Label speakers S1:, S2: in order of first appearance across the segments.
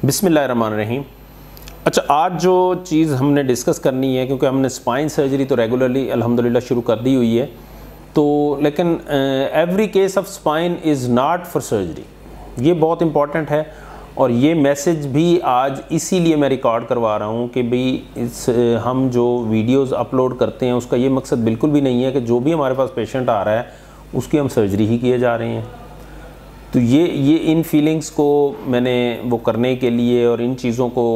S1: बिस्मिल्लाहिर्रहमानिर्रहीम। अच्छा, आज जो चीज़ हमने डिस्कस करनी है, क्योंकि हमने स्पाइन सर्जरी तो रेगुलरली अल्हम्दुलिल्लाह शुरू कर दी हुई है, तो लेकिन every case of spine is not for surgery, ये बहुत इम्पॉर्टेंट है। और ये मैसेज भी आज इसीलिए मैं रिकॉर्ड करवा रहा हूँ कि भाई हम जो वीडियोस अपलोड करते हैं उसका ये मकसद बिल्कुल भी नहीं है कि जो भी हमारे पास पेशेंट आ रहा है उसकी हम सर्जरी ही किए जा रहे हैं। तो ये इन फीलिंग्स को मैंने वो करने के लिए और इन चीज़ों को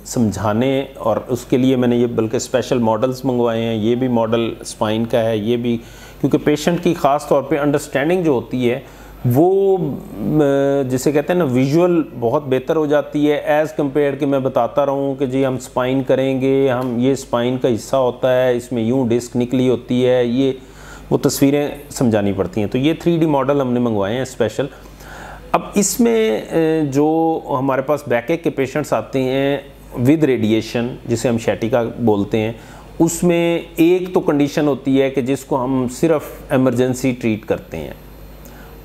S1: समझाने और उसके लिए मैंने ये बल्कि स्पेशल मॉडल्स मंगवाए हैं। ये भी मॉडल स्पाइन का है, ये भी, क्योंकि पेशेंट की ख़ास तौर पे अंडरस्टैंडिंग जो होती है वो जिसे कहते हैं ना विजुअल बहुत बेहतर हो जाती है एज़ कम्पेयर कि मैं बताता रहूँ कि जी हम स्पाइन करेंगे, हम ये स्पाइन का हिस्सा होता है, इसमें यूँ डिस्क निकली होती है, ये वो तस्वीरें समझानी पड़ती हैं। तो ये 3D मॉडल हमने मंगवाए हैं स्पेशल। अब इसमें जो हमारे पास बैकएक के पेशेंट्स आते हैं विद रेडिएशन, जिसे हम शैटिका बोलते हैं, उसमें एक तो कंडीशन होती है कि जिसको हम सिर्फ इमरजेंसी ट्रीट करते हैं।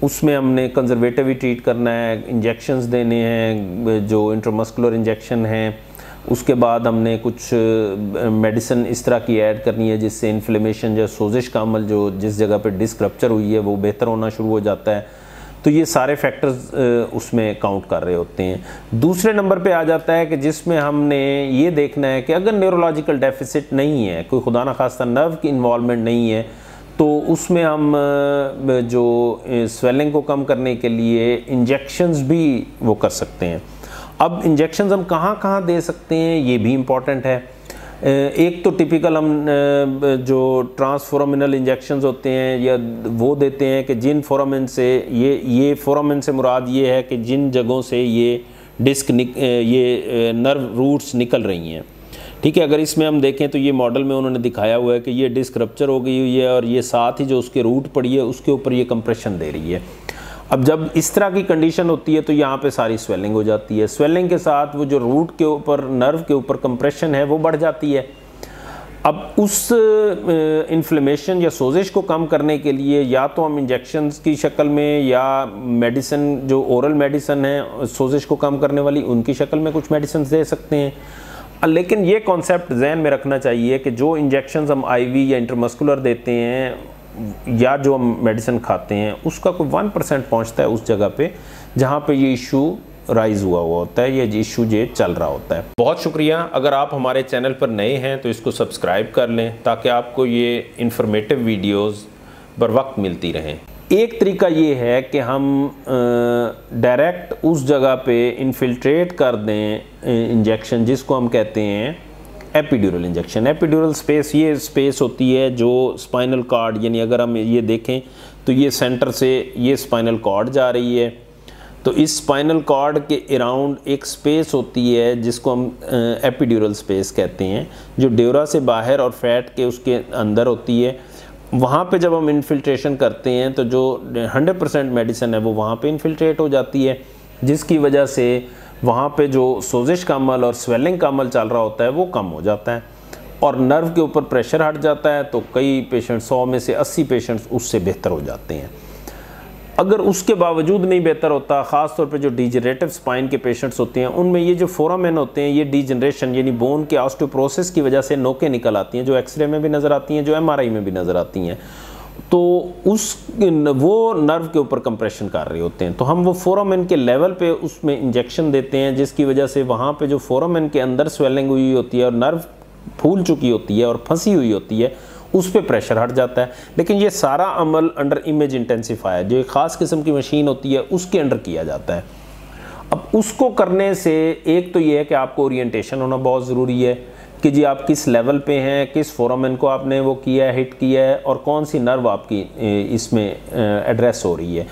S1: उसमें हमने कंजर्वेटिव ही ट्रीट करना है, इंजेक्शंस देने हैं जो इंट्रामस्कुलर इंजेक्शन हैं, उसके बाद हमने कुछ मेडिसिन इस तरह की ऐड करनी है जिससे इन्फ्लेमेशन या सोजिश का अमल जो जिस जगह पे डिस्क रप्चर हुई है वो बेहतर होना शुरू हो जाता है। तो ये सारे फैक्टर्स उसमें काउंट कर रहे होते हैं। दूसरे नंबर पे आ जाता है कि जिसमें हमने ये देखना है कि अगर न्यूरोलॉजिकल डेफिसिट नहीं है, कोई खुदा न खास्ता नर्व की इन्वॉल्वमेंट नहीं है, तो उसमें हम जो स्वेलिंग को कम करने के लिए इंजेक्शंस भी वो कर सकते हैं। अब इंजेक्शंस हम कहाँ कहाँ दे सकते हैं ये भी इम्पॉर्टेंट है। एक तो टिपिकल हम जो ट्रांसफोरामिनल इंजेक्शंस होते हैं या वो देते हैं कि जिन फोरामिन से ये फोरामिन से मुराद ये है कि जिन जगहों से ये डिस्क ये नर्व रूट्स निकल रही हैं। ठीक है, अगर इसमें हम देखें तो ये मॉडल में उन्होंने दिखाया हुआ है कि ये डिस्क रप्चर हो गई हुई है और ये साथ ही जो उसके रूट पड़ी है उसके ऊपर ये कंप्रेशन दे रही है। अब जब इस तरह की कंडीशन होती है तो यहाँ पे सारी स्वेलिंग हो जाती है। स्वेलिंग के साथ वो जो रूट के ऊपर नर्व के ऊपर कंप्रेशन है वो बढ़ जाती है। अब उस इन्फ्लेमेशन या सोजिश को कम करने के लिए या तो हम इंजेक्शंस की शक्ल में या मेडिसिन जो ओरल मेडिसिन है सोजिश को कम करने वाली उनकी शक्ल में कुछ मेडिसिन दे सकते हैं। लेकिन ये कॉन्सेप्ट जहन में रखना चाहिए कि जो इंजेक्शंस हम आईवी या इंटरमस्कुलर देते हैं या जो हम मेडिसिन खाते हैं उसका कोई 1% पहुंचता है उस जगह पे जहां पे ये इशू राइज हुआ होता है, ये इशू ये चल रहा होता है। बहुत शुक्रिया। अगर आप हमारे चैनल पर नए हैं तो इसको सब्सक्राइब कर लें ताकि आपको ये इंफॉर्मेटिव वीडियोस बर वक्त मिलती रहें। एक तरीका ये है कि हम डायरेक्ट उस जगह पे इन्फिल्ट्रेट कर दें इंजेक्शन, जिसको हम कहते हैं एपिड्यूरल इंजेक्शन। एपिड्यूरल स्पेस ये स्पेस होती है जो स्पाइनल कॉर्ड, यानी अगर हम ये देखें तो ये सेंटर से ये स्पाइनल कॉर्ड जा रही है, तो इस स्पाइनल कॉर्ड के अराउंड एक स्पेस होती है जिसको हम एपिड्यूरल स्पेस कहते हैं, जो ड्यूरा से बाहर और फैट के उसके अंदर होती है। वहाँ पे जब हम इन्फिल्ट्रेशन करते हैं तो जो 100% मेडिसिन है वो वहाँ पे इन्फिल्ट्रेट हो जाती है, जिसकी वजह से वहाँ पे जो सोजिश का अमल और स्वेलिंग का अमल चल रहा होता है वो कम हो जाता है और नर्व के ऊपर प्रेशर हट जाता है। तो कई पेशेंट 100 में से 80 पेशेंट्स उससे बेहतर हो जाते हैं। अगर उसके बावजूद नहीं बेहतर होता, ख़ास तौर पे जो डिजेनरेटिव स्पाइन के पेशेंट्स होते हैं उनमें ये जो फोरामेन होते हैं ये डिजेनरेशन यानी बोन के ऑस्टियोपोरोसिस की वजह से नोकें निकल आती हैं, जो एक्सरे में भी नज़र आती हैं, जो MRI में भी नज़र आती हैं। तो वो नर्व के ऊपर कंप्रेशन कर रहे होते हैं, तो हम वो फोरामेन के लेवल पे उसमें इंजेक्शन देते हैं, जिसकी वजह से वहाँ पे जो फोरामेन के अंदर स्वेलिंग हुई होती है और नर्व फूल चुकी होती है और फंसी हुई होती है उस पर प्रेशर हट जाता है। लेकिन ये सारा अमल अंडर इमेज इंटेंसिफायर, जो एक ख़ास किस्म की मशीन होती है, उसके अंडर किया जाता है। अब उसको करने से एक तो ये है कि आपको ओरिएंटेशन होना बहुत ज़रूरी है कि जी आप किस लेवल पे हैं, किस फोरामेन को आपने वो किया है, हिट किया है और कौन सी नर्व आपकी इसमें एड्रेस हो रही है।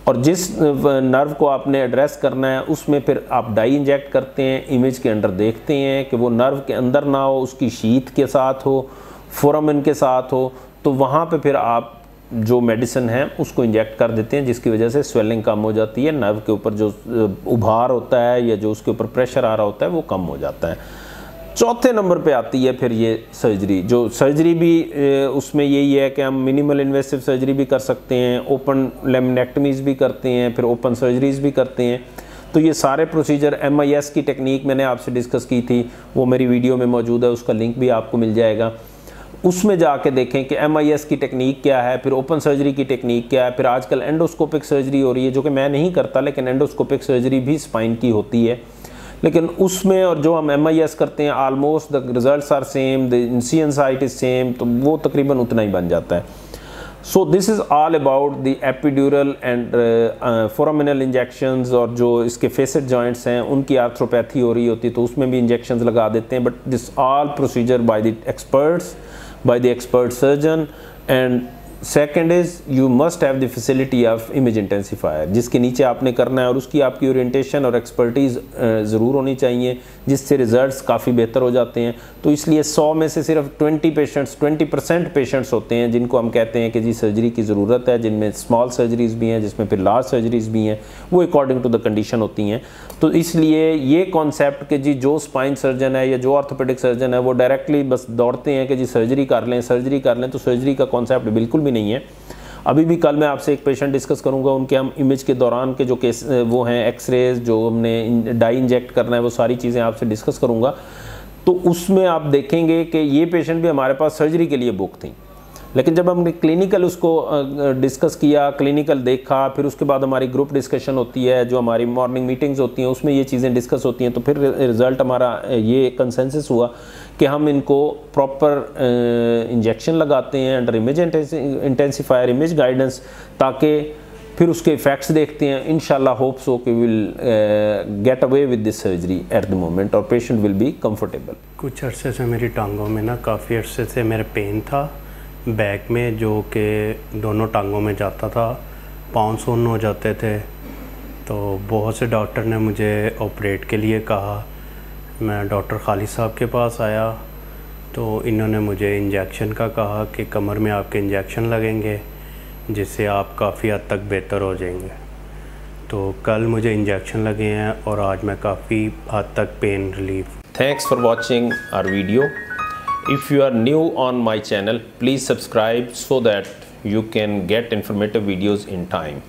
S1: और जिस नर्व को आपने एड्रेस करना है उसमें फिर आप डाई इंजेक्ट करते हैं, इमेज के अंदर देखते हैं कि वो नर्व के अंदर ना हो, उसकी शीथ के साथ हो, फोरामेन के साथ हो, तो वहाँ पे फिर आप जो मेडिसिन है उसको इंजेक्ट कर देते हैं, जिसकी वजह से स्वेलिंग कम हो जाती है, नर्व के ऊपर जो उभार होता है या जो उसके ऊपर प्रेशर आ रहा होता है वो कम हो जाता है। चौथे नंबर पे आती है फिर ये सर्जरी। जो सर्जरी भी उसमें यही है कि हम मिनिमल इन्वेसिव सर्जरी भी कर सकते हैं, ओपन लेमिनेक्टमीज भी करते हैं, फिर ओपन सर्जरीज भी करते हैं। तो ये सारे प्रोसीजर MIS की टेक्निक मैंने आपसे डिस्कस की थी, वो मेरी वीडियो में मौजूद है, उसका लिंक भी आपको मिल जाएगा। उसमें जाके देखें कि MIS की टेक्निक क्या है, फिर ओपन सर्जरी की टेक्निक क्या है, फिर आजकल एंडोस्कोपिक सर्जरी हो रही है जो कि मैं नहीं करता, लेकिन एंडोस्कोपिक सर्जरी भी स्पाइन की होती है। लेकिन उसमें और जो हम MIS करते हैं almost the results are same, the incision site is same, तो वो तकरीबन उतना ही बन जाता है। So this is all about the epidural and foraminal injections, और जो इसके फेसेट जॉइंट्स हैं उनकी आर्थ्रोपैथी हो रही होती है तो उसमें भी इंजेक्शंस लगा देते हैं। But this all procedure by the experts, by the expert surgeon, and second is you must have the facility of image intensifier जिसके नीचे आपने करना है, और उसकी आपकी ओरिएंटेशन और एक्सपर्टीज़ ज़रूर होनी चाहिए जिससे रिज़ल्ट्स काफ़ी बेहतर हो जाते हैं। तो इसलिए 100 में से सिर्फ 20% पेशेंट्स होते हैं जिनको हम कहते हैं कि जी सर्जरी की ज़रूरत है, जिनमें स्मॉल सर्जरीज़ भी हैं, जिसमें फिर लार्ज सर्जरीज़ भी हैं, वो अकॉर्डिंग टू द कंडीशन होती हैं। तो इसलिए ये कॉन्सेप्ट कि जी जो स्पाइन सर्जन है या जो ऑर्थोपेडिक सर्जन है वो डायरेक्टली बस दौड़ते हैं कि जी सर्जरी कर लें, तो सर्जरी का कॉन्सेप्ट बिल्कुल भी नहीं है। अभी भी कल मैं आपसे एक पेशेंट डिस्कस करूंगा, उनके हम इमेज के दौरान के जो केस वो हैं, एक्सरेज जो हमने डाई इंजेक्ट करना है, वो सारी चीज़ें आपसे डिस्कस करूंगा। तो उसमें आप देखेंगे कि ये पेशेंट भी हमारे पास सर्जरी के लिए बुक थी, लेकिन जब हमने क्लिनिकल उसको डिस्कस किया, क्लिनिकल देखा, फिर उसके बाद हमारी ग्रुप डिस्कशन होती है, जो हमारी मॉर्निंग मीटिंग्स होती हैं उसमें ये चीज़ें डिस्कस होती हैं, तो फिर रिज़ल्ट हमारा ये कंसेंसस हुआ कि हम इनको प्रॉपर इंजेक्शन लगाते हैं under image intensifier, image guidance, ताकि फिर उसके इफ़ेक्ट्स देखते हैं। इंशाल्लाह होप सो कि will get away with this surgery at the moment, और पेशेंट विल बी कंफर्टेबल।
S2: कुछ अरसे से मेरी टांगों में ना काफ़ी अरसे से मेरे पेन था बैक में, जो कि दोनों टांगों में जाता था, पाँव सुन्न हो जाते थे। तो बहुत से डॉक्टर ने मुझे ऑपरेट के लिए कहा। मैं डॉक्टर खालिद साहब के पास आया तो इन्होंने मुझे इंजेक्शन का कहा कि कमर में आपके इंजेक्शन लगेंगे जिससे आप काफ़ी हद तक बेहतर हो जाएंगे। तो कल मुझे इंजेक्शन लगे हैं और आज मैं काफ़ी हद तक pain relief.
S1: Thanks for watching our video. If you are new on my channel, please subscribe so that you can get informative videos in time.